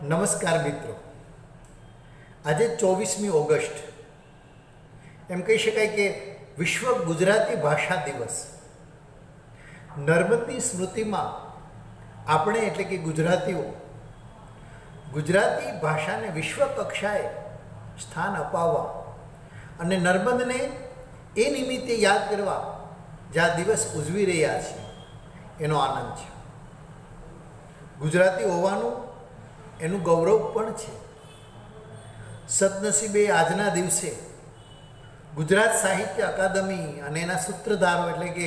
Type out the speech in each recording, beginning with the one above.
નમસ્કાર મિત્રો, આજે 24મી ઓગસ્ટ એમ કહી શકાય કે વિશ્વ ગુજરાતી ભાષા દિવસ. નર્મદની સ્મૃતિમાં આપણે એટલે કે ગુજરાતીઓ ગુજરાતી ભાષાને વિશ્વ કક્ષાએ સ્થાન અપાવવા અને નર્મદને એ નિમિત્તે યાદ કરવા જે આ દિવસ ઉજવી રહ્યા છીએ એનો આનંદ છે. ગુજરાતી હોવાનું એનું ગૌરવ પણ છે. સદનસીબે આજના દિવસે ગુજરાત સાહિત્ય અકાદમી અને એના સૂત્રધારો એટલે કે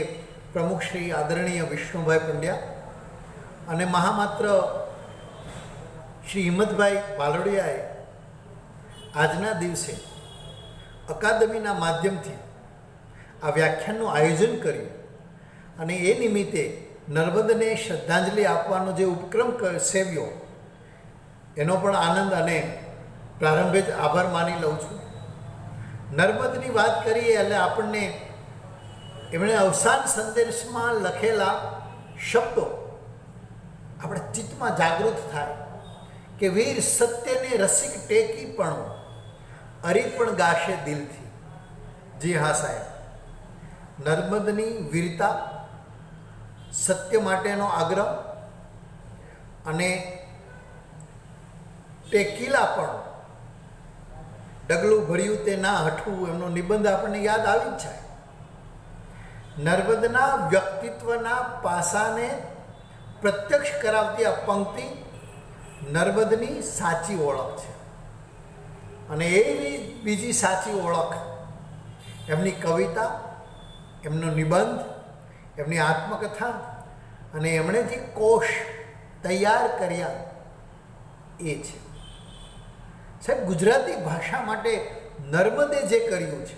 પ્રમુખ શ્રી આદરણીય વિષ્ણુભાઈ પંડ્યા અને મહામાત્ર શ્રી હિંમતભાઈ ભાલોડિયાએ આજના દિવસે અકાદમીના માધ્યમથી આ વ્યાખ્યાનનું આયોજન કર્યું અને એ નિમિત્તે નર્મદને શ્રદ્ધાંજલિ આપવાનો જે ઉપક્રમ સેવ્યો એનો પણ આનંદ અને પ્રારંભે જ આભાર માની લઉં છું. નર્મદની વાત કરીએ એટલે આપણને એમણે અવસાન સંદેશમાં લખેલા શબ્દો આપણે ચિત્તમાં જાગૃત થાય કે વીર સત્યને રસિક ટેકી પણ અરીપણ ગાશે દિલથી. જી હા સાહેબ, નર્મદની વીરતા, સત્ય માટેનો આગ્રહ અને ટેકીલા પણ ડગલું ભર્યું તે ના હઠવું એમનો નિબંધ આપણને યાદ આવી જ જાય. નર્મદના વ્યક્તિત્વના પાસાને પ્રત્યક્ષ કરાવતી આ પંક્તિ નર્મદની સાચી ઓળખ છે. અને એવી બીજી સાચી ઓળખ એમની કવિતા, એમનો નિબંધ, એમની આત્મકથા અને એમણે જે કોષ તૈયાર કર્યા એ છે. સાહેબ, ગુજરાતી ભાષા માટે નર્મદે જે કર્યું છે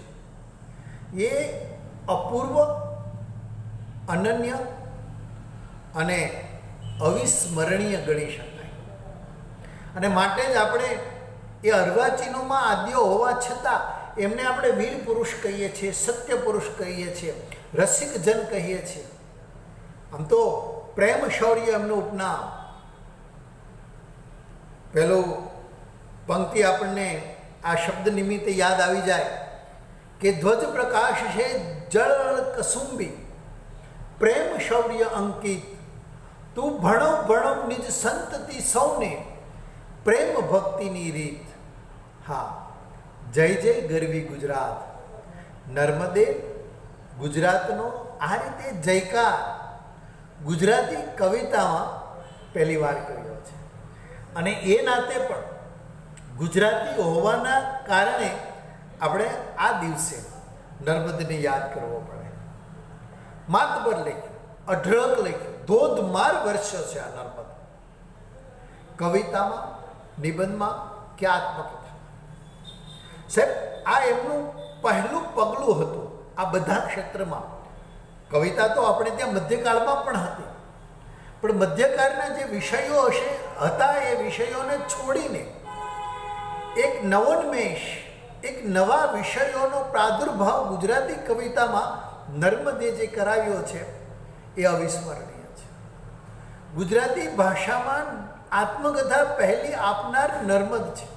એ અપૂર્વ, અનન્ય અને અવિસ્મરણીય ગણી શકાય. અને માટે જ આપણે એ અર્વાચીનોમાં આદ્યો હોવા છતાં એમને આપણે વીર પુરુષ કહીએ છીએ, સત્ય પુરુષ કહીએ છીએ, રસિક જન કહીએ છીએ. આમ તો પ્રેમ શૌર્ય એમનું ઉપનામ. પેલું પંક્તિ આપણને આ શબ્દ નિમિત્તે યાદ આવી જાય કે ધ્વજ પ્રકાશ છે જળ કસુંબી, પ્રેમ શૌર્ય અંકિત, તું ભણવ ભણવ નિજ સંતતિ સૌને, પ્રેમ ભક્તિની રીત. હા, જય જય ગરવી ગુજરાત. નર્મદે ગુજરાતનો આ રીતે જયકાર ગુજરાતી કવિતામાં પહેલી વાર કર્યો છે. અને એ નાતે પણ ગુજરાતી હોવાના કારણે આપણે આ દિવસે નર્મદને યાદ કરવો પડે. માતબર લખ્યું, અઢળક લખ્યું, ધોધમાર વર્ષો છે આ નર્મદ. કવિતામાં, નિબંધમાં કે આત્મકથામાં. સાહેબ, આ એમનું પહેલું પગલું હતું આ બધા ક્ષેત્રમાં. કવિતા તો આપણે ત્યાં મધ્યકાળમાં પણ હતી, પણ મધ્યકાળના જે વિષયો હતા એ વિષયોને છોડીને એક નવોન્મેષ, એક નવા વિષયોનો પ્રાદુર્ભાવ ગુજરાતી કવિતામાં નર્મદે જે કરાવ્યો છે એ અવિસ્મરણીય છે. ગુજરાતી ભાષામાં આત્મકથા પહેલી આપનાર નર્મદ છે,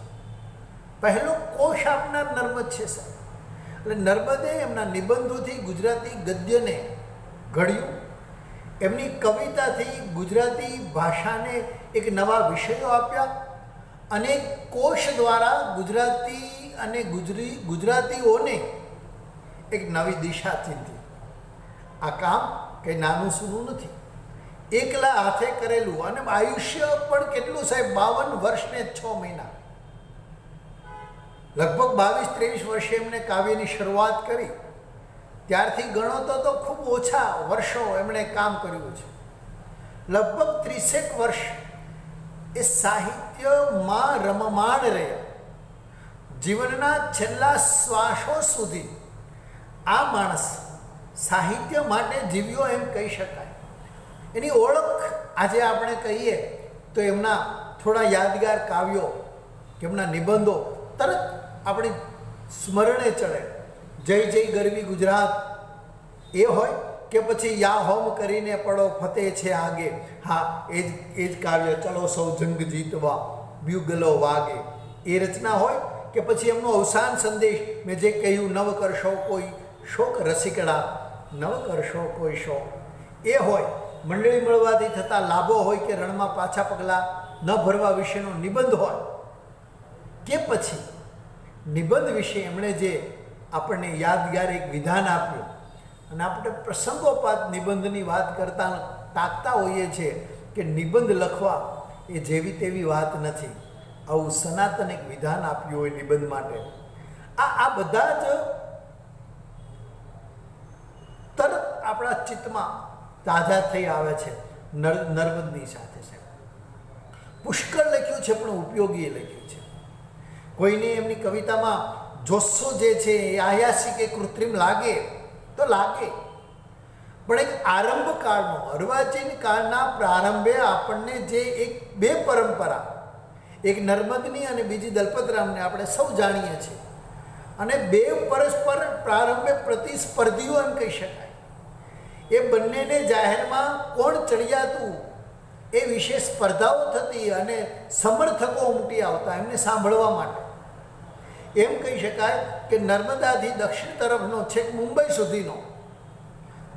પહેલો કોષ આપનાર નર્મદ છે સાહેબ. એટલે નર્મદે એમના નિબંધોથી ગુજરાતી ગદ્યને ઘડ્યું, એમની કવિતાથી ગુજરાતી ભાષાને એક નવા વિષયો આપ્યા અને કોષ દ્વારા ગુજરાતી અને ગુજરાતીઓને એક નવી દિશા ચીંધી. આ કામ કંઈ નાનું સૂનું નથી, એકલા હાથે કરેલું. અને આયુષ્ય પણ કેટલું સાહેબ, 52 વર્ષ ને 6 મહિના. લગભગ 22-23 વર્ષે એમણે કાવ્યની શરૂઆત કરી. ત્યારથી ગણો તો ખૂબ ઓછા વર્ષો એમણે કામ કર્યું છે. લગભગ 30 વર્ષ એ સાહિત્યમાં રમમાણ રહ્યા. જીવનના છેલ્લા શ્વાસો સુધી આ માણસ સાહિત્ય માટે જીવ્યો એમ કહી શકાય. એની ઓળખ આજે આપણે કહીએ તો એમના થોડા યાદગાર કાવ્યો કે એમના નિબંધો તરત આપણી સ્મરણે ચડે. જય જય ગરવી ગુજરાત એ હોય કે પછી યા હોમ કરીને પડો ફતેહ છે આગે. હા, એ જ કાવ્ય, ચલો સૌ જંગ જીતવા. બ્યુગલો વાગે એ રચના હોય કે પછી એમનો અવસાન સંદેશ, મેં જે કહ્યું નવ કરશો કોઈ શોક રસિકડા, નવ કરશો કોઈ શોક, એ હોય. મંડળી મળવાથી થતા લાભો હોય કે રણમાં પાછા પગલાં ન ભરવા વિશેનો નિબંધ હોય, કે પછી નિબંધ વિશે એમણે જે આપણને યાદગાર એક વિધાન આપ્યું. અને આપણે પ્રસંગોપાત નિબંધની વાત કરતા તાકતા હોઈએ છીએ કે નિબંધ લખવા એ જેવી તેવી વાત નથી. આવું સનાતન એક વિધાન આપ્યું હોય નિબંધ માટે. આ બધા જ તરત આપણા ચિત્તમાં તાજા થઈ આવે છે. નર્મદની સાથે છે. પુષ્કળ લખ્યું છે પણ ઉપયોગી લખ્યું છે. કોઈને એમની કવિતામાં જોસ્સો જે છે એ આયાસી કે કૃત્રિમ લાગે તો લાગે, પણ એક આરંભ કાળનો, અર્વાચીન કાળના પ્રારંભે આપણને જે બે પરંપરા, એક નર્મદની અને બીજી દલપતરામની આપણે સૌ જાણીએ છીએ, અને બે પરસ્પર પ્રારંભે પ્રતિસ્પર્ધીઓ એમ કહી શકાય. એ બંનેને જાહેરમાં કોણ ચડિયાતું એ વિશે સ્પર્ધાઓ થતી અને સમર્થકો ઉમટી આવતા એમને સાંભળવા માટે. એમ કહી શકાય કે નર્મદાથી દક્ષિણ તરફનો છેક મુંબઈ સુધીનો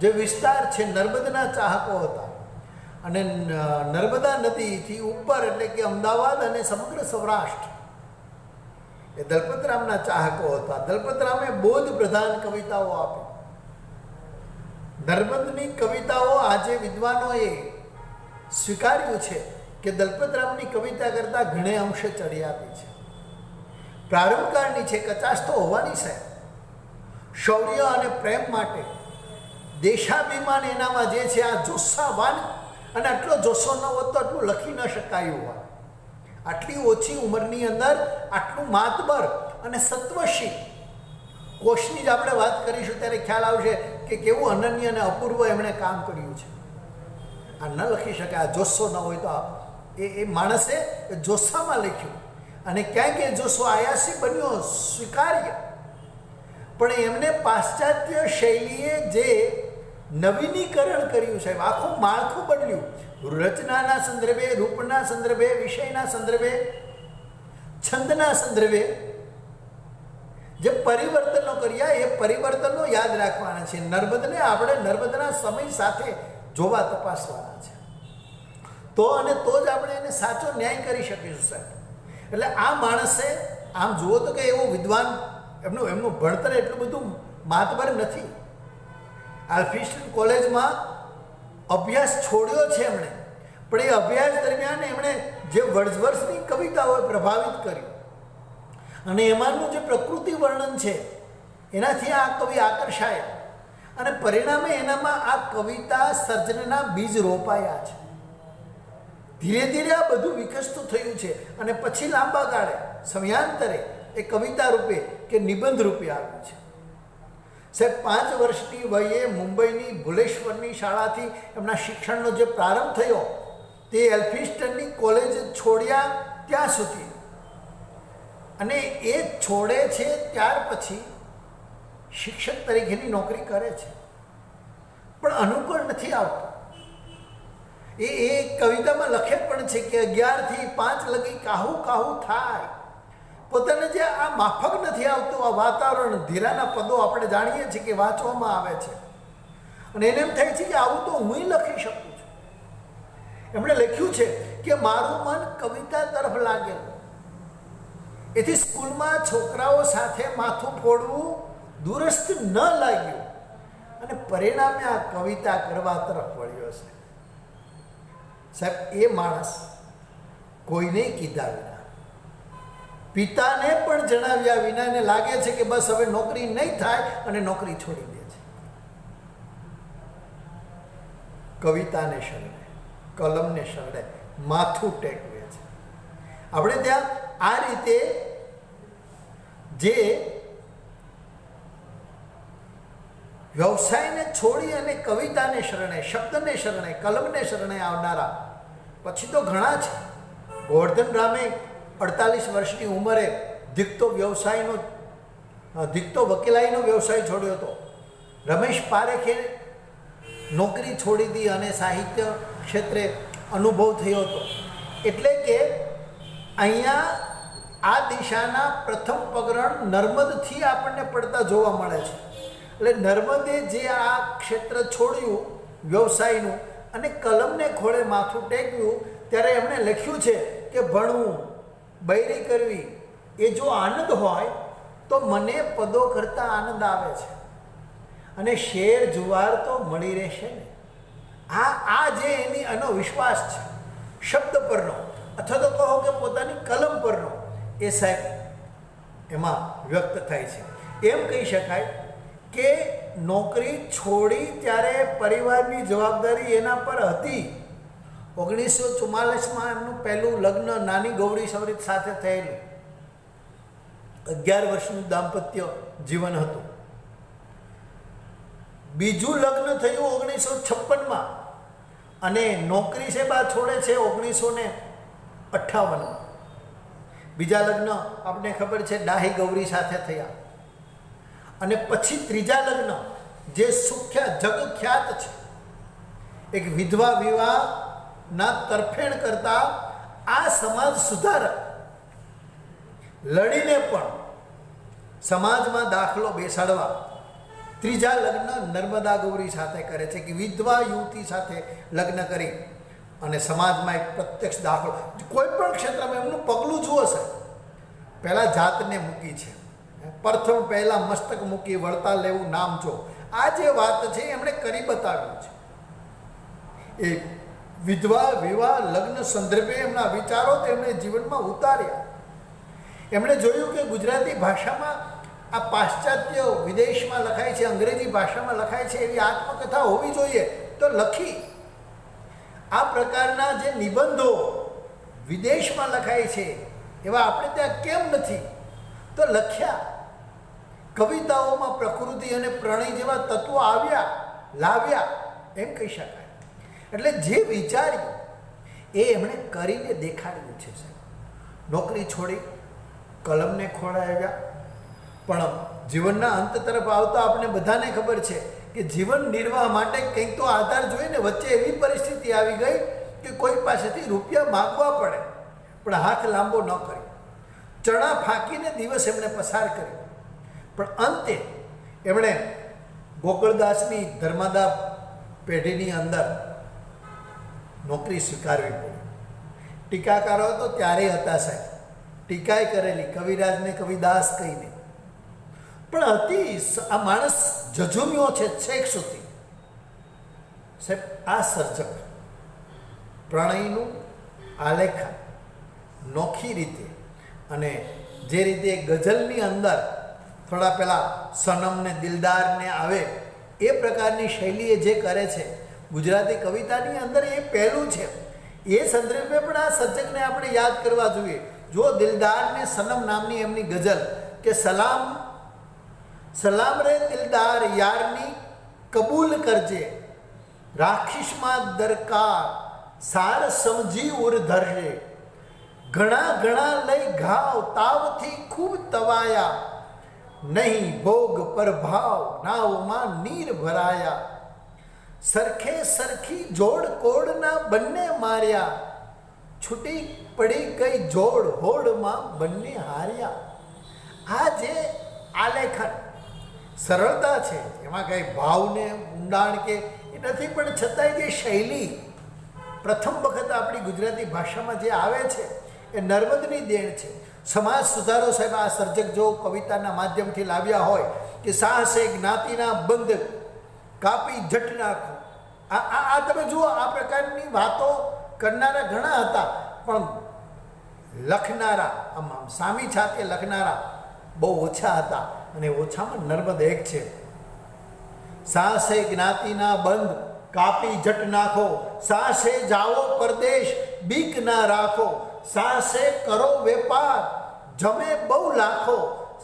જે વિસ્તાર છે નર્મદના ચાહકો હતા, અને નર્મદા નદીથી ઉપર એટલે કે અમદાવાદ અને સમગ્ર સૌરાષ્ટ્ર એ દલપતરામના ચાહકો હતા. દલપતરામે બોધ પ્રધાન કવિતાઓ આપી. નર્મદની કવિતાઓ આજે વિદ્વાનોએ સ્વીકાર્યું છે કે દલપતરામની કવિતા કરતાં ઘણે અંશે ચડિયાતી છે. પ્રારંભકાળની છે, કચાશ તો હોવાની છે. શૌર્ય અને પ્રેમ માટે દેશાભિમાન એનામાં જે છે, આ જોસ્સાવાન, અને આટલો જોસ્સો ન હોત તો આટલું લખી ન શકાયું હોય. આટલી ઓછી ઉંમરની અંદર આટલું માતબર અને સત્વશીલ કોશની જ આપણે વાત કરીશું ત્યારે ખ્યાલ આવશે કે કેવું અનન્ય અને અપૂર્વ એમણે કામ કર્યું છે. આ ન લખી શકાય, આ જોસ્સો ન હોય તો એ માણસે જોસ્સામાં લખ્યું, અને ક્યાંક એ જોસ્સો આયાસી બન્યો, સ્વીકાર્ય. પણ એમને પાશ્ચાત્ય શૈલીએ જે નવીનીકરણ કર્યું છે, આખું માળખું બદલ્યું, રચનાના સંદર્ભે, રૂપના સંદર્ભે, વિષયના સંદર્ભે, છંદના સંદર્ભે જે પરિવર્તનો કર્યા એ પરિવર્તનો યાદ રાખવાના છે. નર્મદને આપણે નર્મદના સમય સાથે જોવા તપાસવાના છે. તો જ આપણે એને સાચો ન્યાય કરી શકીશું સાહેબ. એટલે આ માણસે આમ જુઓ તો કે એવો વિદ્વાન, એમનું ભણતર એટલું બધું માતબર નથી. એલ્ફિન્સ્ટન કોલેજમાં અભ્યાસ છોડ્યો છે એમણે, પણ એ અભ્યાસ દરમિયાન એમણે જે વર્ડસવર્થની કવિતાઓએ પ્રભાવિત કર્યું, અને એમાંનું જે પ્રકૃતિ વર્ણન છે એનાથી આ કવિ આકર્ષાયા, અને પરિણામે એનામાં આ કવિતા સર્જનના બીજ રોપાયા છે. ધીરે ધીરે આ બધું વિકસતું થયું છે, અને પછી લાંબા ગાળે સમયાંતરે એ કવિતા રૂપે કે નિબંધ રૂપે આવ્યું છે. સાહેબ 5 વર્ષની વયે મુંબઈની ભુલેશ્વરની શાળાથી એમના શિક્ષણનો જે પ્રારંભ થયો તે એલ્ફિન્સ્ટનની કોલેજ છોડ્યા ત્યાં સુધી, અને એ છોડે છે ત્યાર પછી શિક્ષક તરીકેની નોકરી કરે છે, પણ અનુકૂળ નથી આવતું. એ કવિતામાં લખે પણ છે કે 11 થી 5 લગી કાહુ કાહુ થાય. પોતાને જે આ માફક નથી આવતું, આ વાતાવરણ, ધીરાના પદો આપણે જાણીએ છીએ કે વાંચવામાં આવે છે, અને એને એમ થાય છે કે આવું તો હું લખી શકું છું. એમણે લખ્યું છે કે મારું મન કવિતા તરફ લાગેલું, એથી સ્કૂલમાં છોકરાઓ સાથે માથું ફોડવું દુરસ્ત ન લાગ્યું, અને પરિણામે આ કવિતા કરવા તરફ વળ્યો છે. સાહેબ એ માણસ કોઈને કીધા વિના, પિતાને પણ જણાવ્યા વિના એને લાગે છે કે બસ હવે નોકરી નહીં થાય, અને નોકરી છોડી દે છે. કવિતાને શરણે, કલમને શરણે માથું ટેકવે છે. આપણે ત્યાં આ રીતે જે વ્યવસાયને છોડી અને કવિતાને શરણે, શબ્દને શરણે, કલમને શરણે આવનારા પછી તો ઘણા છે. ગોવર્ધન રામે 48 વર્ષની ઉંમરે દીકતો વકીલાઈનો વ્યવસાય છોડ્યો હતો. રમેશ પારેખે નોકરી છોડી દીધી અને સાહિત્ય ક્ષેત્રે અનુભવ થયો હતો. એટલે કે અહીંયા આ દિશાના પ્રથમ પગરણ નર્મદથી આપણને પડતા જોવા મળે છે. એટલે નર્મદે જે આ ક્ષેત્ર છોડ્યું વ્યવસાયનું અને કલમને ખોળે માથું ટેક્યું, ત્યારે એમણે લખ્યું છે કે ભણવું, બૈરી કરવી એ જો આનંદ હોય તો મને પદો કરતાં આનંદ આવે છે, અને શેર જુવાર તો મળી રહેશે ને. આ જે એની એનો વિશ્વાસ છે શબ્દ પરનો, અથવા તો કહો કે પોતાની કલમ પરનો, એ સાહેબ એમાં વ્યક્ત થાય છે. એમ કહી શકાય કે નોકરી છોડી ત્યારે પરિવારની જવાબદારી એના પર હતી. 1944માં એમનું પહેલું લગ્ન નાની ગૌરી સવરિત સાથે થયેલું. 11 વર્ષનું દાંપત્ય જીવન હતું. બીજું લગ્ન થયું 1956માં, અને નોકરી છે બા છોડે છે 1958માં. બીજા લગ્ન આપણે ખબર છે ડાહી ગૌરી સાથે થયા. અને પછી ત્રીજા લગ્ન જે જગખ્યાત છે, એક વિધવા વિવાહના તરફેણ કરતા આ સમાજ સુધારક લડીને પણ સમાજમાં દાખલો બેસાડવા ત્રીજા લગ્ન નર્મદા ગૌરી સાથે કરે છે, કે વિધવા યુવતી સાથે લગ્ન કરી અને સમાજમાં એક પ્રત્યક્ષ દાખલો. કોઈ પણ ક્ષેત્રમાં એમનું પગલું જુઓ છે. પહેલાં જાતને મૂકી છે, પ્રથમ પહેલાં મસ્તક મૂકી વળતા લેવું નામ જો. આ જે વાત છે એમણે કરી બતાવ્યું છે. એ વિધવા વિવાહ લગ્ન સંદર્ભે એમના વિચારો તેમણે જીવનમાં ઉતાર્યા. એમણે જોયું કે ગુજરાતી ભાષામાં આ પાશ્ચાત્ય વિદેશમાં લખાય છે, અંગ્રેજી ભાષામાં લખાય છે એવી આત્મકથા હોવી જોઈએ, તો લખી. આ પ્રકારના જે નિબંધો વિદેશમાં લખાય છે એવા આપણે ત્યાં કેમ નથી, તો લખ્યા. કવિતાઓમાં પ્રકૃતિ અને પ્રણય જેવા તત્વો લાવ્યા એમ કહી શકાય. એટલે જે વિચાર્યું એ એમણે કરીને દેખાડ્યું છે સાહેબ. નોકરી છોડી કલમને ખોળાવ્યા, પણ જીવનના અંત તરફ આવતા આપણે બધાને ખબર છે કે જીવન નિર્વાહ માટે કંઈક તો આધાર જોઈએ ને. વચ્ચે એવી પરિસ્થિતિ આવી ગઈ કે કોઈ પાસેથી રૂપિયા માગવા પડે, પણ હાથ લાંબો ન કર્યો. ચણા ફાંકીને દિવસ એમણે પસાર કર્યો, પણ અંતે એમણે ગોકળદાસની ધર્માદા પેઢીની અંદર નોકરી સ્વીકારવી પડી. ટીકાકારો તો ત્યારે હતા સાહેબ, ટીકાએ કરેલી, કવિરાજને કવિદાસ કહીને, પણ હતી. આ માણસ ઝઝુમ્યો છે છેક સુધી સાહેબ. આ સર્જક પ્રણયનું આલેખન નોખી રીતે, અને જે રીતે ગઝલની અંદર થોડા પેલા સનમને દિલદારને આવે એ પ્રકારની શૈલીએ જે કરે છે, ગુજરાતી કવિતાની અંદર એ પહેલું છે. એ સંદર્ભે પણ આ સર્જકને આપણે યાદ કરવા જોઈએ. જો દિલદાર ને સનમ નામની એમની ગઝલ, કે સલામ રે દિલદાર યારની કબૂલ કરજે, રાખીશમાં દરકાર સાર સમજી ઉર ધરજે, ઘણા ઘણા લઈ ઘાવ તાવથી ખૂબ તવાયા, નહીં ભોગ પ્રભાવ નાવમાં નીર ભરાયા, સરખે સરખી જોડ કોડના બંને માર્યા, છૂટી પડી ગઈ જોડ હોડમાં બંને હાર્યા. આ જે આલેખન સરળતા છે, એમાં કંઈ ભાવને ઊંડાણ કે એ નથી, પણ છતાંય જે શૈલી પ્રથમ વખત આપણી ગુજરાતી ભાષામાં જે આવે છે એ નર્મદની દેણ છે. સમાજ સુધારો સાહેબ આ સર્જક જો કવિતાના માધ્યમથી લાવ્યા હોય કે સાહસે જ્ઞાતિના બંધ કાપી જટ નાખો. આ તમે જુઓ, આ પ્રકારની વાતો કરનારા ઘણા હતા, પણ લખનારા આમ સામી છાતે લખનારા બહુ ઓછા હતા, અને ઓછામાં નર્મદ એક છે. સાહસે જ્ઞાતિના બંધ કાપી જટ નાખો, સાહસે જાઓ પરદેશ બીક ના રાખો, સાહસે કરો વેપાર જમે બહુ લાખો,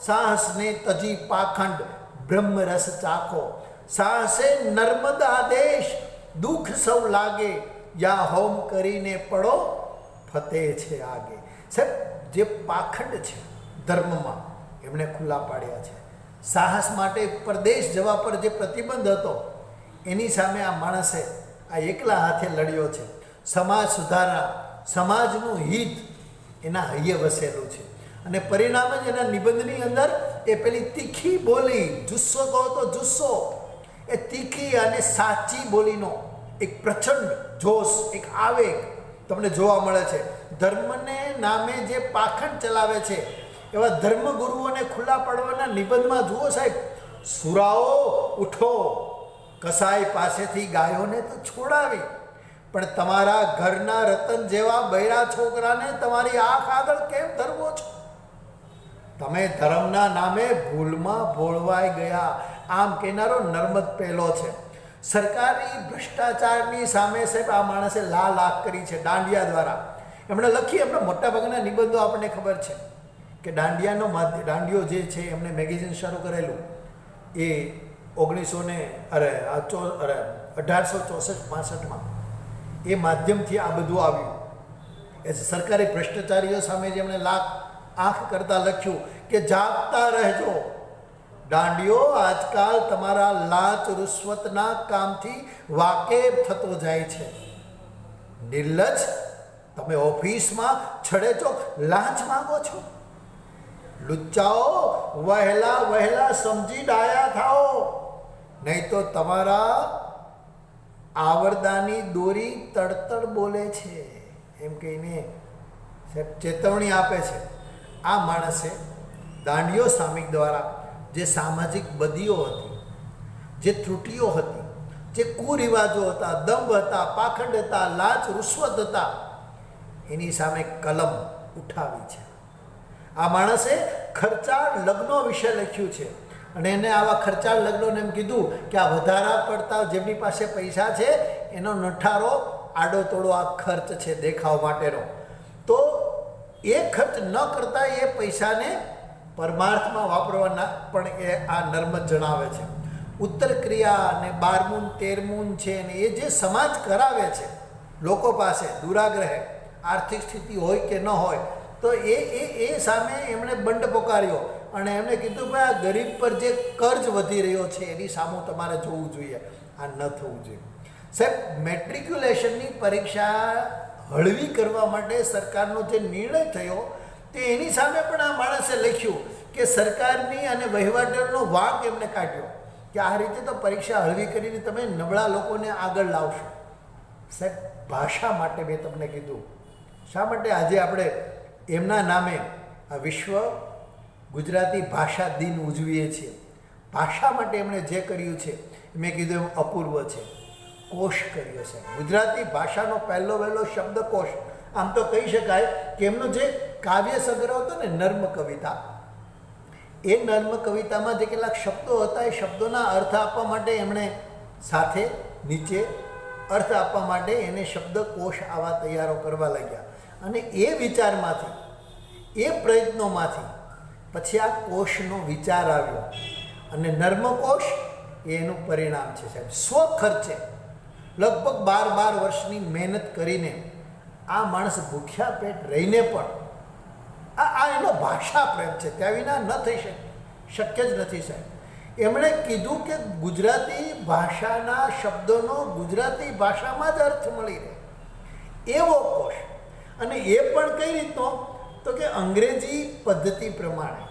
સાહસને તજી પાખંડ બ્રહ્મરસ ચાખો, સાહસે નર્મદા દેશ દુઃખ સૌ લાગે, યા હોમ કરીને પડો ફતેહ છે આગે. સાહેબ જે પાખંડ છે ધર્મમાં એમણે ખુલ્લા પાડ્યા છે. સાહસ માટે પરદેશ જવા પર જે પ્રતિબંધ હતો એની સામે આ માણસે આ એકલા હાથે લડ્યો છે. સમાજ સુધારા, સમાજનું હિત એના હૈયે વસેલું છે. અને પરિણામ જ એના નિબંધની અંદર એ પેલી તીખી બોલી, જુસ્સો કહો તો જુસ્સો, એ તીખી અને સાચી બોલીનો એક પ્રચંડ જોશ, એક આવેગ તમને જોવા મળે છે. ધર્મને નામે જે પાખંડ ચલાવે છે એવા ધર્મગુરુઓને ખુલ્લા પાડવાના નિબંધમાં જુઓ સાહેબ, સુરાઓ ઉઠો, કસાઈ પાસેથી ગાયોને તો છોડાવી, પણ તમારા ઘરના રતન જેવા બૈરા છોકરાને તમારી આંખ આગળ કેમ ધરવો છો? તમે ધર્મના નામે ભૂલમાં ભોળવાઈ ગયા, આમ કહેનારો નર્મદ પહેલો છે. સરકારી ભ્રષ્ટાચારની સામે સાહેબ આ માણસે લાખ કરી છે દાંડિયા દ્વારા. એમણે લખી, એમના મોટાભાગના નિબંધો આપણને ખબર છે કે દાંડિયો જે છે એમણે મેગેઝિન શરૂ કરેલું એ 1864-65 એ માધ્યમથી આ બધું આવ્યું. એ સરકારી ભ્રષ્ટાચારીઓ સામે જેમણે આંખ કરતા લખ્યું કે જાગતા રહેજો, દાંડિયો આજકાલ તમારા લાંચ રૂશ્વતના કામથી વાકેફ થતો જાય છે. નિર્લજ, તમે ઓફિસમાં છડેચોક લાંચ માંગો છો. લુચ્ચાઓ, વહેલા સમજી ડાયા થાઓ, નહીં તો તમારા આવરદાની દોરી તડતડ બોલે છે, એમ કહીને ચેતવણી આપે છે. આ માણસે દાંડિયો સામિક દ્વારા જે સામાજિક બદીઓ હતી, જે ત્રુટિઓ હતી, જે કુરિવાજો હતા, દંભ હતા, પાખંડ હતા, લાંચ રૂશ્વત હતા, એની સામે કલમ ઉઠાવી છે. આ માણસે ખર્ચાળ લગ્નો વિશે લખ્યું છે અને એને આવા ખર્ચાળ લગ્નોને એમ કીધું કે આ વધારા પડતા જેમની પાસે પૈસા છે એનો નઠારો આડો તોડો આ ખર્ચ છે દેખાવ માટેનો. તો એ ખર્ચ ન કરતા એ પૈસાને પરમાર્થમાં વાપરવાના પણ એ આ નર્મદ જણાવે છે. ઉત્તર ક્રિયા અને 12મું 13મું છે ને એ જે સમાજ કરાવે છે લોકો પાસે દુરાગ્રહે, આર્થિક સ્થિતિ હોય કે ન હોય, તો એ સામે એમણે બંડ પોકાર્યો અને એમણે કીધું ભાઈ આ ગરીબ પર જે કર્જ વધી રહ્યો છે એની સામું તમારે જોવું જોઈએ, આ ન થવું જોઈએ. સાહેબ, મેટ્રિક્યુલેશનની પરીક્ષા હળવી કરવા માટે સરકારનો જે નિર્ણય થયો તે એની સામે પણ આ માણસે લખ્યું કે સરકારની અને વહીવટનો વાંક એમને કાઢ્યો કે આ રીતે તો પરીક્ષા હળવી કરીને તમે નબળા લોકોને આગળ લાવશો. સાહેબ, ભાષા માટે મેં તમને કીધું, શા માટે આજે આપણે એમના નામે આ વિશ્વ ગુજરાતી ભાષા દિન ઉજવીએ છીએ? ભાષા માટે એમણે જે કર્યું છે મેં કીધું એમ અપૂર્વ છે. કોશ કર્યો છે, ગુજરાતી ભાષાનો વહેલો શબ્દકોશ. આમ તો કહી શકાય કે એમનો જે કાવ્ય સંગ્રહ હતો ને નર્મ કવિતા, એ નર્મ કવિતામાં જે કેટલાક શબ્દો હતા એ શબ્દોના અર્થ આપવા માટે એમણે સાથે નીચે અર્થ આપવા માટે એને શબ્દકોશ આવા તૈયારો કરવા લાગ્યા. અને એ વિચારમાંથી, એ પ્રયત્નોમાંથી પછી આ કોશનો વિચાર આવ્યો અને નર્મકોશ એનું પરિણામ છે સાહેબ. સ્વખર્ચે લગભગ 12 વર્ષની મહેનત કરીને આ માણસ ભૂખ્યા પેટ રહીને પણ આ એનો ભાષા પ્રેમ છે, ત્યાં વિના ન થઈ શકે, શક્ય જ નથી સાહેબ. એમણે કીધું કે ગુજરાતી ભાષાના શબ્દોનો ગુજરાતી ભાષામાં જ અર્થ મળી રહે એવો કોશ. અને એ પણ કઈ રીતનો? તો કે અંગ્રેજી પદ્ધતિ પ્રમાણે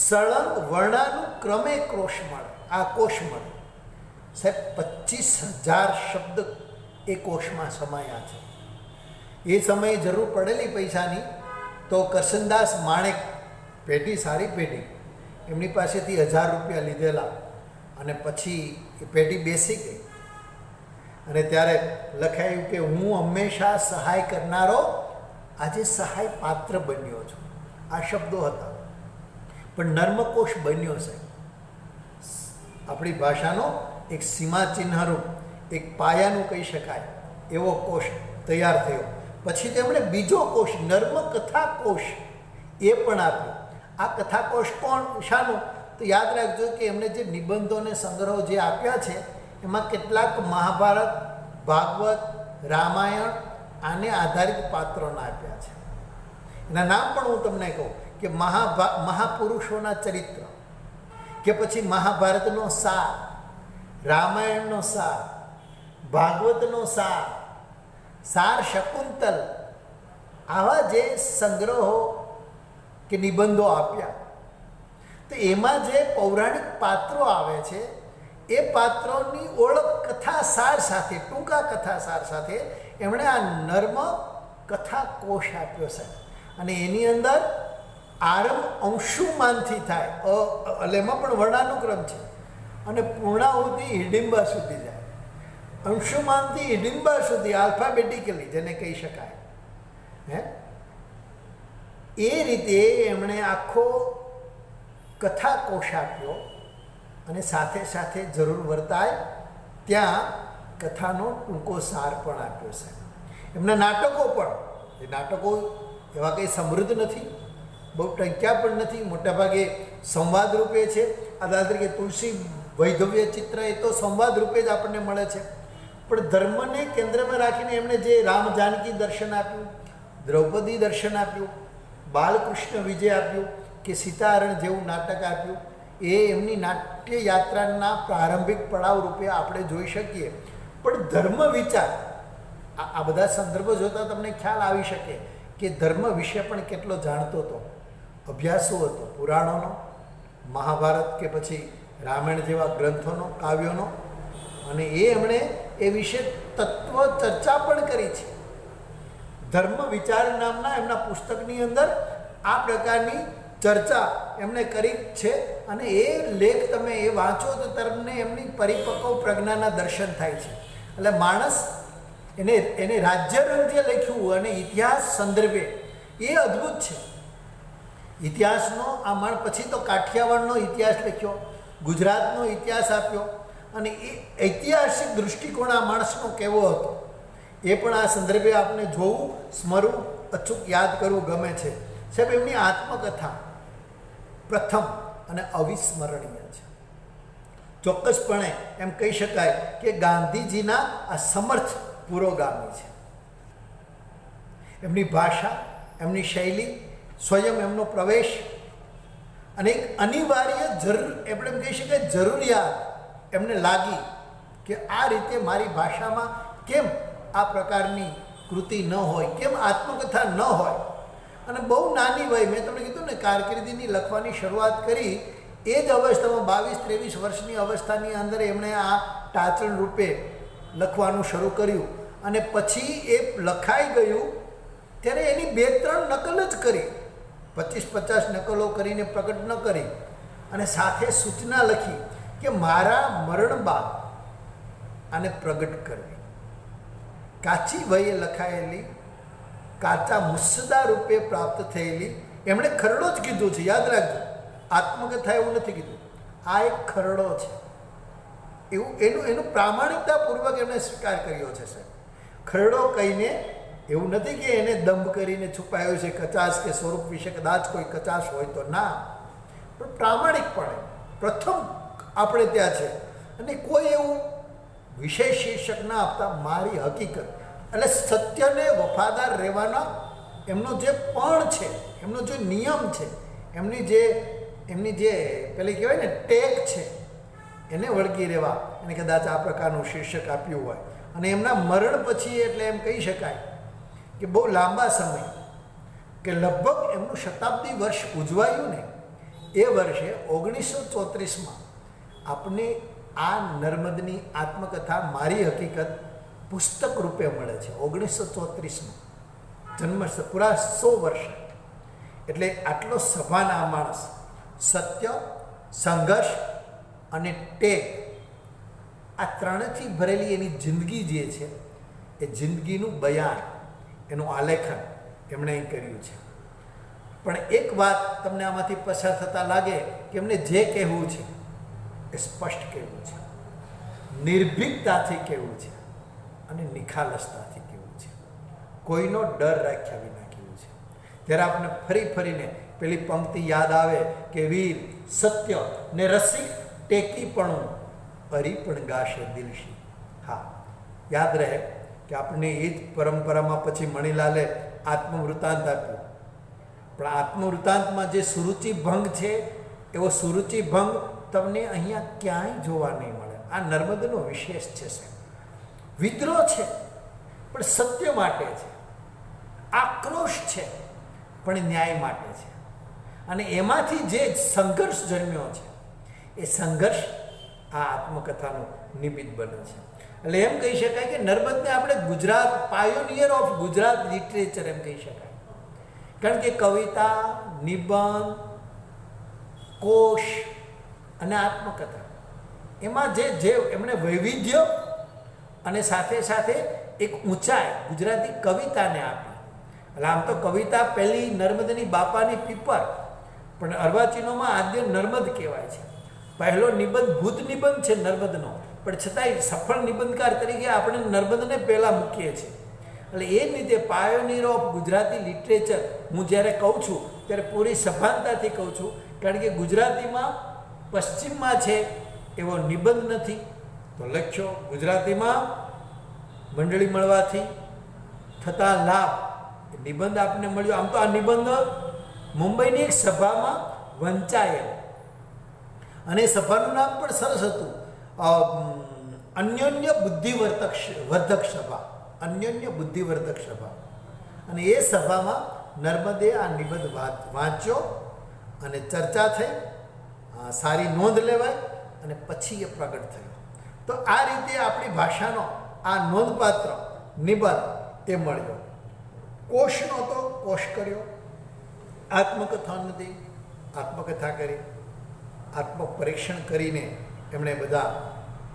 સળંગ વર્ણાનુક્રમે કોશ મળે, આ કોશ મળે સાહેબ. 25,000 શબ્દ એ કોશમાં સમાયા છે. એ સમયે જરૂર પડેલી પૈસાની તો કરશનદાસ માણેક, પેઢી સારી પેઢી, એમની પાસેથી 1000 રૂપિયા લીધેલા અને પછી એ પેઢી બેસી ગઈ અને ત્યારે લખાયું કે હું હંમેશા સહાય કરનારો આજે સહાય પાત્ર બન્યો છું. આ શબ્દો હતા, પણ નર્મકોશ બન્યો છે. આપણી ભાષાનો એક સીમાચિહ્નરૂપ, એક પાયાનું કહી શકાય એવો કોશ તૈયાર થયો. પછી તેમણે બીજો કોશ નર્મ કથા કોશ એ પણ આપ્યો. આ કથા કોશ કોણ શાનો? તો યાદ રાખજો કે એમણે જે નિબંધોને સંગ્રહો જે આપ્યા છે એમાં કેટલાક મહાભારત, ભાગવત, રામાયણ આને આધારિત પાત્રોના આપ્યા છે. એના નામ પણ હું તમને કહું કે મહાપુરુષોના ચરિત્ર, કે પછી મહાભારતનો સાર, રામાયણનો સાર, ભાગવતનો સાર, સાર શકુંતલ, આવા જે સંગ્રહો કે નિબંધો આપ્યા, તો એમાં જે પૌરાણિક પાત્રો આવે છે એ પાત્રોની ઓળખ કથાસાર સાથે, ટૂંકા કથાસાર સાથે એમણે આ નર્મ કથા કોશ આપ્યો છે. અને એની અંદર આરંભ અંશુમાનથી થાય, એટલે એમાં પણ વર્ણાનુક્રમ છે, અને પૂર્ણાહુતિ હિડિંબા સુધી જાય. અંશુમાનથી હિડિંબા સુધી આલ્ફાબેટિકલી જેને કહી શકાય, હે એ રીતે એમણે આખો કથા કોશ આપ્યો. અને સાથે સાથે જરૂર વર્તાય ત્યાં કથાનો ટૂંકો સાર પણ આપ્યો છે. એમના નાટકો પણ, એ નાટકો એવા કંઈ સમૃદ્ધ નથી, બહુ ટંક્યા પણ નથી, મોટાભાગે સંવાદ રૂપે છે. દાખલા તરીકે તુલસી વૈધવ્ય ચિત્ર એ તો સંવાદ રૂપે જ આપણને મળે છે. પણ ધર્મને કેન્દ્રમાં રાખીને એમણે જે રામ જાનકી દર્શન આપ્યું, દ્રૌપદી દર્શન આપ્યું, બાલકૃષ્ણ વિજય આપ્યું, કે સીતાહરણ જેવું નાટક આપ્યું, એ એમની નાટ્ય યાત્રાના પ્રારંભિક પડાવ રૂપે આપણે જોઈ શકીએ. પણ ધર્મ વિચાર, આ બધા સંદર્ભો જોતાં તમને ખ્યાલ આવી શકે કે ધર્મ વિશે પણ કેટલો જાણતો હતો, અભ્યાસો હતો, પુરાણોનો, મહાભારત કે પછી રામાયણ જેવા ગ્રંથોનો, કાવ્યોનો. અને એ એમણે એ વિશે તત્વ ચર્ચા પણ કરી છે. ધર્મ વિચાર નામના એમના પુસ્તકની અંદર આ પ્રકારની ચર્ચા એમણે કરી છે. અને એ લેખ તમે એ વાંચો તો તમને એમની પરિપક્વ પ્રજ્ઞાના દર્શન થાય છે. એટલે માણસ એને રાજ્યરંગ જે લખ્યું અને ઇતિહાસ સંદર્ભે એ અદ્ભુત છે. ઇતિહાસનો આ માણ પછી તો કાઠિયાવાડનો ઇતિહાસ લખ્યો, ગુજરાતનો ઇતિહાસ આપ્યો, અને એ ઐતિહાસિક દૃષ્ટિકોણ આ માણસનો કેવો હતો એ પણ આ સંદર્ભે આપણે જોવું, સ્મરવું, અચૂક યાદ કરવું ગમે છે. સાહેબ, એમની આત્મકથા પ્રથમ અને અવિસ્મરણીય છે. ચોક્કસપણે એમ કહી શકાય કે ગાંધીજીના આ સમર્થ પુરોગામી છે. એમની ભાષા, એમની શૈલી, સ્વયં એમનો પ્રવેશ અને એક અનિવાર્ય આપણે એમ કહી શકાય જરૂરિયાત એમને લાગી કે આ રીતે મારી ભાષામાં કેમ આ પ્રકારની કૃતિ ન હોય, કેમ આત્મકથા ન હોય. અને બહુ નાની વય, મેં તમને કીધું ને, કારકિર્દીની લખવાની શરૂઆત કરી એ જ અવસ્થામાં 22-23 વર્ષની અવસ્થાની અંદર એમણે આ ટાચણ રૂપે લખવાનું શરૂ કર્યું. અને પછી એ લખાઈ ગયું ત્યારે એની 2-3 નકલ જ કરી, 25-50 નકલો કરીને પ્રગટ ન કરી. અને સાથે સૂચના લખી કે મારા મરણ બાદ આને પ્રગટ કરવી. કાચી વયે લખાયેલી, કાચા મુસદ્દા રૂપે પ્રાપ્ત થયેલી, એમણે ખરડો જ કીધું છે, યાદ રાખજો, આત્મકથા એવું નથી કીધું, આ એક ખરડો છે. એનું પ્રામાણિકતાપૂર્વક એમણે સ્વીકાર કર્યો છે. સાહેબ, ખરડો કહીને એવું નથી કે એને દંભ કરીને છુપાયો છે, કચાશ કે સ્વરૂપ વિશે કદાચ કોઈ કચાશ હોય તો ના, પણ પ્રામાણિકપણે પ્રથમ આપણે ત્યાં છે. અને કોઈ એવું વિશેષ શીર્ષક ના આપતા, મારી હકીકત, એટલે સત્યને વફાદાર રહેવાના એમનો જે પણ છે, એમનો જે નિયમ છે, એમની જે પેલી કહેવાય ને ટેક છે, એને વળગી રહેવા એને કદાચ આ પ્રકારનું શીર્ષક આપ્યું હોય. અને એમના મરણ પછી, એટલે એમ કહી શકાય કે બહુ લાંબા સમય, કે લગભગ એમનું શતાબ્દી વર્ષ ઉજવાયું ને એ વર્ષે 1934માં આપણે આ નર્મદની આત્મકથા મારી હકીકત પુસ્તક રૂપે મળે છે. 1934માં જન્મ, પૂરા 100 વર્ષ. એટલે આટલો સભાન આ માણસ સત્ય, સંઘર્ષ અને ટેક, આ ત્રણેયથી ભરેલી એની જિંદગી જે છે એ જિંદગીનું બયાન, એનું આલેખન એમણે અહીં કર્યું છે. પણ એક વાત તમને આમાંથી પસાર થતાં લાગે કે એમને જે કહેવું છે એ સ્પષ્ટ કહેવું છે, નિર્ભીકતાથી કહેવું છે અને નિખાલસતાથી કહેવું છે, કોઈનો ડર રાખ્યા વિના કહેવું છે. ત્યારે આપણને ફરીને પેલી પંક્તિ યાદ આવે કે વીર સત્ય ને રસિક ટેકી પણ હરી પણ ગાશે દિલશી. હા, યાદ રહે કે આપણને એ જ પરંપરામાં પછી મણિલાલે આત્મવૃત્તાંત આપ્યું. પણ આત્મવૃત્તાંતમાં જે સુરુચિ ભંગ છે એવો સુરુચિ ભંગ તમને અહીંયા ક્યાંય જોવા નહીં મળે. આ નર્મદનો વિશેષ છે. સાહેબ, વિદ્રોહ છે પણ સત્ય માટે છે, આક્રોશ છે પણ ન્યાય માટે છે, અને એમાંથી જે સંઘર્ષ જન્મ્યો છે એ સંઘર્ષ આ આત્મકથાનું નિમિત્ત બને છે. એટલે એમ કહી શકાય કે નર્મદને આપણે Gujarat pioneer of Gujarat literature એમ કહી શકાય, કારણ કે કવિતા, નિબંધ, કોશ અને આત્મકથા એમાં જે એમણે વૈવિધ્ય અને સાથે સાથે એક ઊંચાઈ ગુજરાતી કવિતાને આપી. એટલે આમ તો કવિતા પહેલી નર્મદની બાપાની પીપર, પણ અર્વાચીનોમાં આદ્ય નર્મદ કહેવાય છે. પહેલો નિબંધ ભૂત નિબંધ છે નર્મદનો, પણ છતાંય સફળ નિબંધકાર તરીકે આપણે નર્મદને પહેલાં મૂકીએ છીએ. એટલે એ જ રીતે પાયોનિયર ઓફ ગુજરાતી લિટરેચર હું જ્યારે કહું છું ત્યારે પૂરી સભાનતાથી કહું છું, કારણ કે ગુજરાતીમાં પશ્ચિમમાં છે એવો નિબંધ નથી. તો લખ્યો ગુજરાતીમાં મંડળી મળવાથી થતા લાભ નિબંધ આપણને મળ્યો. આમ તો આ નિબંધ મુંબઈની એક સભામાં વંચાયેલો, અને સભાનું નામ પણ સરસ હતું, અન્યોન્ય બુદ્ધિવર્ધક સભા, અન્યોન્ય બુદ્ધિવર્ધક સભા. અને એ સભામાં નર્મદે આ નિબંધ વાંચ્યો અને ચર્ચા થઈ, સારી નોંધ લેવાય અને પછી એ પ્રગટ થયો. તો આ રીતે આપણી ભાષાનો આ નોંધપાત્ર નિબંધ એ મળ્યો. કોશનો તો કોશ કર્યો, આત્મકથા નથી, આત્મકથા કરી, આત્મપરીક્ષણ કરીને એમણે બધા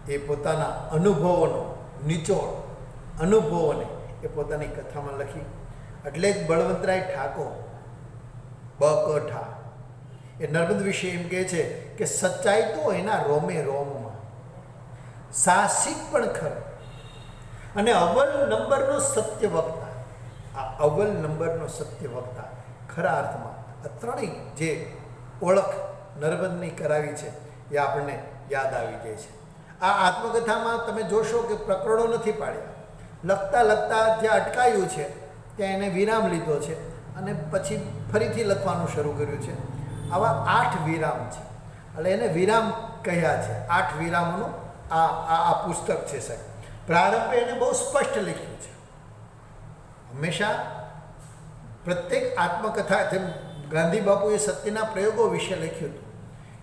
એ પોતાના અનુભવોનો નિચોડ અનુભવોને એ પોતાની કથામાં લખી. એટલે જ બળવંતરાય ઠાકોર બકઠા એ નર્મદ વિશે એમ કહે છે કે સચ્ચાઈ તો એના રોમે રોમમાં, સાહસિક પણ ખરો અને અવ્વલ નંબરનો સત્ય વક્તા. આ અવ્વલ નંબરનો સત્ય વક્તા ખરા અર્થમાં આ ત્રણેય જે ઓળખ નર્મદની કરાવી છે એ આપણને યાદ આવી જાય છે. આ આત્મકથામાં તમે જોશો કે પ્રકરણો નથી પાડ્યા, લખતા લખતા જ્યાં અટકાયું છે ત્યાં એને વિરામ લીધો છે અને પછી ફરીથી લખવાનું શરૂ કર્યું છે. આવા 8 વિરામ છે, એટલે એને વિરામ કહ્યા છે. 8 વિરામોનું આ પુસ્તક છે સાહેબ. પ્રારંભે એને બહુ સ્પષ્ટ લખ્યું છે. હંમેશા પ્રત્યેક આત્મકથા, જેમ ગાંધી બાપુએ સત્યના પ્રયોગો વિશે લખ્યું હતું,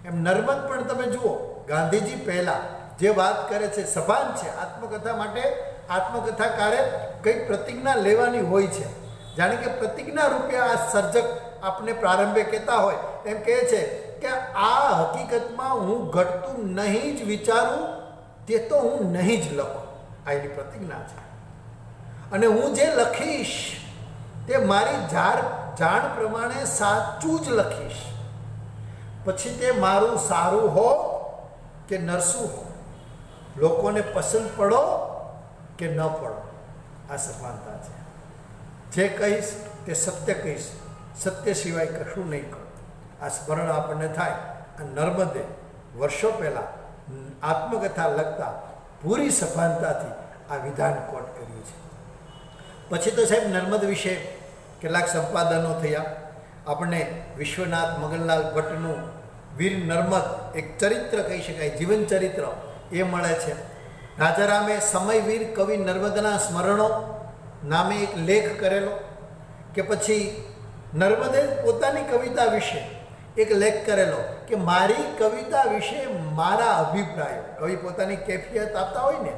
એમ નર્મદ પણ તમે જુઓ, ગાંધીજી પહેલાં જે વાત કરે છે સભાન છે. આત્મકથા માટે આત્મકથાકારે કંઈક પ્રતિજ્ઞા લેવાની હોય છે. જાણે કે પ્રતિજ્ઞા રૂપે આ સર્જક આપણે પ્રારંભે કહેતા હોય એમ કહે છે કે આ હકીકતમાં હું ઘટતું નહીં જ વિચારું તે તો હું નહીં જ લખું. આ એની પ્રતિજ્ઞા છે. અને હું જે લખીશ તે મારી જાણ પ્રમાણે સાચું જ લખીશ, પછી તે મારું સારું હો કે નરસું હો, લોકોને પસંદ પડો કે ન પડો. આ સભાનતા છે. જે કહીશ તે સત્ય કહીશ, સત્ય સિવાય કશું નહીં કહું. આ સ્મરણ આપણને થાય. આ નર્મદે વર્ષો પહેલાં આત્મકથા લખતા પૂરી સભાનતાથી આ વિધાન કોટ કર્યું છે. પછી તો સાહેબ નર્મદ વિશે કેટલાક સંપાદનો થયા. આપણને વિશ્વનાથ મગનલાલ ભટ્ટનું વીર નર્મદ એક ચરિત્ર કહી શકાય, જીવન ચરિત્ર એ મળે છે. રાજારામે સમયવીર કવિ નર્મદના સ્મરણો નામે એક લેખ કરેલો, કે પછી નર્મદે પોતાની કવિતા વિશે એક લેખ કરેલો કે મારી કવિતા વિશે મારા અભિપ્રાયો. કવિ પોતાની કેફિયત આપતા હોય ને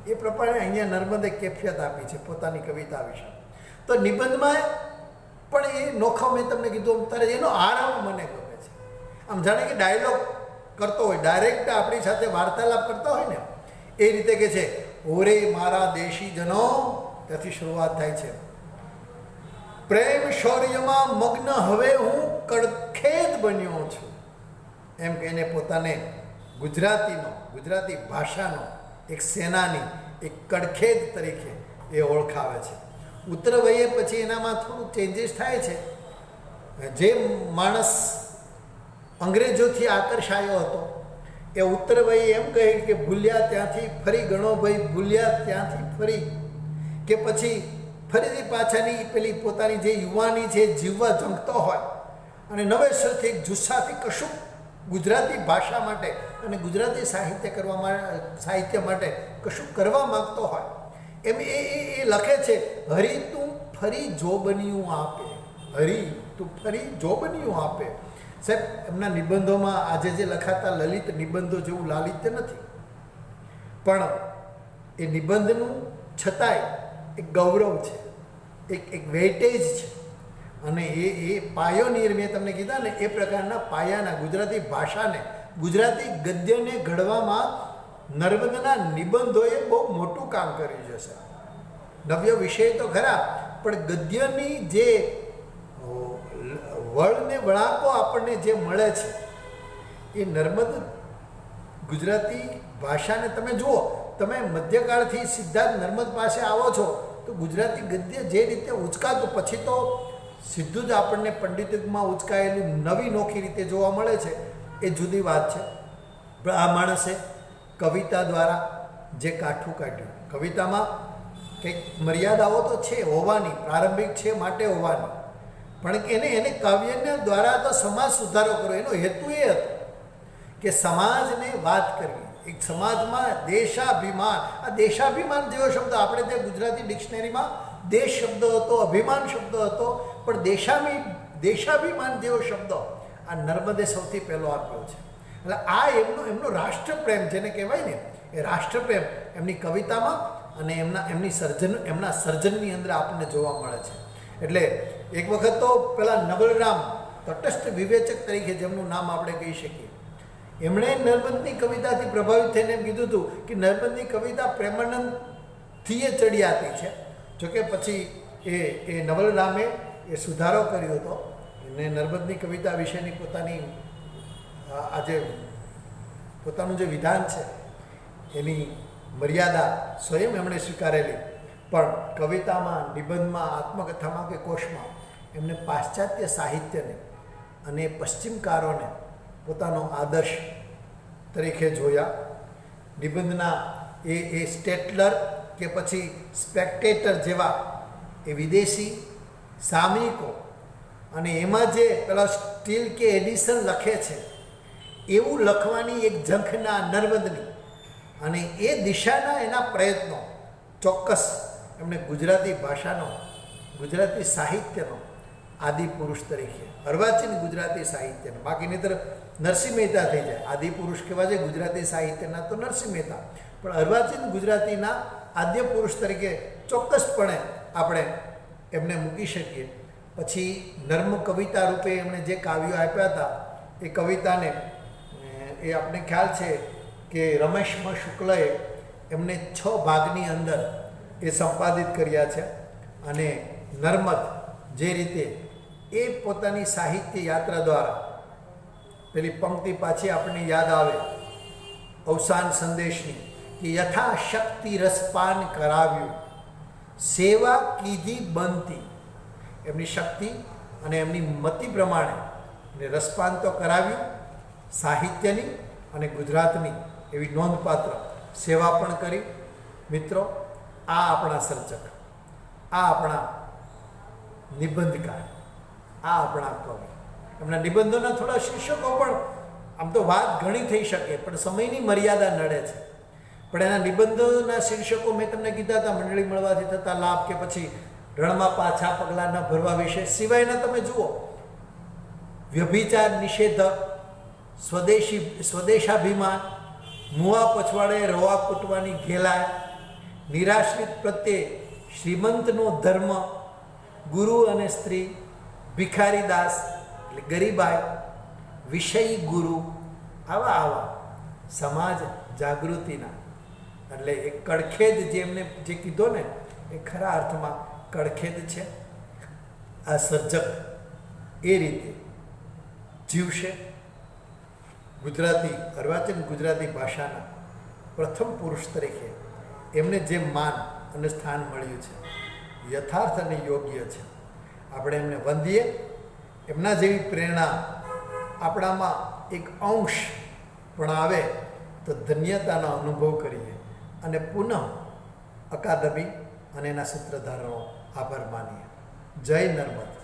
એ પ્રમાણે અહીંયા નર્મદે કેફિયત આપી છે પોતાની કવિતા વિશે. તો નિબંધમાં પણ એ નોખો મેં તમને કીધું ત્યારે એનો આરંભ મને ગમે છે. આમ જાણે કે ડાયલોગ કરતો હોય, ડાયરેક્ટ આપણી સાથે વાર્તાલાપ કરતા હોય ને એ રીતે કે છે, ઓરે મારા દેશીજનો, ત્યાંથી શરૂઆત થાય છે. પ્રેમ શૌર્યમાં મગ્ન હવે હું કડખેદ બન્યો છું. એમ કહીને પોતાને ગુજરાતી ભાષાનો એક સેનાની, એક કડખેદ તરીકે એ ઓળખાવે છે. ઉત્તરવયે પછી એનામાં થોડું ચેન્જીસ થાય છે. જે માણસ અંગ્રેજોથી આકર્ષાયો હતો એ ઉત્તરવયે એમ કહે કે ભૂલ્યા ત્યાંથી ફરી ગણો ભાઈ, ભૂલ્યા ત્યાંથી ફરી, કે પછી ફરીથી પાછાની પેલી પોતાની જે યુવાની છે જીવવા ઝંખતો હોય અને નવેસરથી એક જુસ્સાથી કશું ગુજરાતી ભાષા માટે અને ગુજરાતી સાહિત્ય માટે કશું કરવા માગતો હોય એમ એ લખે છે. હરી તું ફરી જોબનિયું આપે, હરી તું ફરી જોબનિયું આપે. સાહેબ, એમના નિબંધોમાં આજે જે લખાતા લલિત નિબંધો જેવું લાલિત્ય નથી, પણ એ નિબંધનું છતાંય એક ગૌરવ છે, એક વેઇટેજ છે. અને એ પાયોનિયર મેં તમને કીધા ને એ પ્રકારના પાયાના ગુજરાતી ભાષાને, ગુજરાતી ગદ્યને ઘડવામાં નર્મદના નિબંધોએ બહુ મોટું કામ કર્યું છે. સાહેબ, નવ્ય વિષય તો ખરા, પણ ગદ્યની જે વળને વળાંકો આપણને જે મળે છે એ નર્મદ ગુજરાતી ભાષાને તમે જુઓ. તમે મધ્યકાળથી સીધા જ નર્મદ પાસે આવો છો તો ગુજરાતી ગદ્ય જે રીતે ઉચકાતું, પછી તો સીધું જ આપણને પંડિત યુગમાં ઉચકાયેલું નવી નોખી રીતે જોવા મળે છે, એ જુદી વાત છે. પણ આ માણસે કવિતા દ્વારા જે કાઠું કાઢ્યું, કવિતામાં કંઈક મર્યાદાઓ તો છે હોવાની, પ્રારંભિક છે માટે હોવાની, પણ એને કાવ્યના દ્વારા તો સમાજ સુધારો કર્યો. એનો હેતુ એ હતો કે સમાજને વાત કરવી, એક સમાજમાં દેશાભિમાન. આ દેશાભિમાન જેવો શબ્દ આપણે ત્યાં ગુજરાતી ડિક્શનરીમાં દેશ શબ્દ હતો, અભિમાન શબ્દ હતો, પણ દેશાભિમાન જેવો શબ્દ આ નર્મદે સૌથી પહેલો આપ્યો છે. એટલે આ એમનો રાષ્ટ્રપ્રેમ જેને કહેવાય ને, એ રાષ્ટ્રપ્રેમ એમની કવિતામાં અને એમના સર્જનની અંદર આપણને જોવા મળે છે. એટલે એક વખત તો પેલા નવલરામ તટસ્થ વિવેચક તરીકે જેમનું નામ આપણે કહી શકીએ, એમણે નર્મદની કવિતાથી પ્રભાવિત થઈને એમ કીધું હતું કે નર્મદની કવિતા પ્રેમાનંદથી એ ચડિયાતી છે. જોકે પછી એ નવલરામે એ સુધારો કર્યો હતો અને નર્મદની કવિતા વિશેની પોતાનું જે વિધાન છે એની મર્યાદા સ્વયં એમણે સ્વીકારેલી. પણ કવિતામાં, નિબંધમાં, આત્મકથામાં કે કોશમાં એમને પાશ્ચાત્ય સાહિત્યને અને પશ્ચિમકારોને પોતાનો આદર્શ તરીકે જોયા. નિબંધના એ સ્ટેટલર કે પછી સ્પેક્ટેટર જેવા એ વિદેશી સામયિકો અને એમાં જે પેલા સ્ટીલ કે એડિશન લખે છે એવું લખવાની એક ઝંખના નર્મદની અને એ દિશાના એના પ્રયત્નો ચોક્કસ એમણે ગુજરાતી ભાષાનો, ગુજરાતી સાહિત્યનો આદિ પુરુષ તરીકે, અર્વાચીન ગુજરાતી સાહિત્યનો, બાકી નહીંતર નરસિંહ મહેતા થઈ જાય. આદિ પુરુષ કહેવા છે ગુજરાતી સાહિત્યના તો નરસિંહ મહેતા, પણ અર્વાચીન ગુજરાતીના આદ્ય પુરુષ તરીકે ચોક્કસપણે આપણે એમને મૂકી શકીએ. પછી નર્મ કવિતા રૂપે એમણે જે કાવ્યો આપ્યા હતા એ કવિતાને એ આપણે ખ્યાલ છે કે રમેશ શુક્લએ એમને 6 ભાગની અંદર એ સંપાદિત કર્યા છે. અને નર્મદ જે રીતે એ પોતાની સાહિત્ય યાત્રા દ્વારા પેલી પંક્તિ પાછી આપણને યાદ આવે અવસાન સંદેશની કે યથાશક્તિ રસપાન કરાવ્યું, સેવા કીધી બનતી. એમની શક્તિ અને એમની મતિ પ્રમાણે એને રસપાન તો કરાવ્યું, સાહિત્યની અને ગુજરાતની એવી નોંધપાત્ર સેવા પણ કરી. મિત્રો, આ આપણા સર્જક, આ આપણા નિબંધકાર, આ આપણા કવિ. એમના નિબંધોના થોડા શીર્ષકો પણ આમ તો વાત ઘણી થઈ શકે, પણ સમયની મર્યાદા નડે છે. પણ એના નિબંધોના શીર્ષકો મેં તમને કીધા હતા, મંડળી મળવાથી થતા લાભ કે પછી રણમાં પાછા પગલાં ન ભરવા વિશે. સિવાયના તમે જુઓ, વ્યભિચાર નિષેધક, સ્વદેશાભિમાન, મુવા પછવાડે રવા કૂટવાની ઘેલાય, નિરાશ્રિત પ્રત્યે શ્રીમંતનો ધર્મ, ગુરુ અને સ્ત્રી, ભિખારીદાસ એટલે ગરીબાઈ, વિષય ગુરુ, આવા સમાજ જાગૃતિના એટલે એ કડખેદ જે એમને જે કીધો ને એ ખરા અર્થમાં કડખેદ છે. આ સર્જક એ રીતે જીવશે. ગુજરાતી, અર્વાચીન ગુજરાતી ભાષાના પ્રથમ પુરુષ તરીકે એમને જે માન અને સ્થાન મળ્યું છે યથાર્થ અને યોગ્ય છે. આપણે એમને વંદીએ. એમના જેવી પ્રેરણા આપણામાં એક અંશ પણ આવે તો ધન્યતાનો અનુભવ કરીએ અને પુનઃ અકાદમી અને એના સૂત્રધારનો આભાર માનીએ. જય નર્મદ.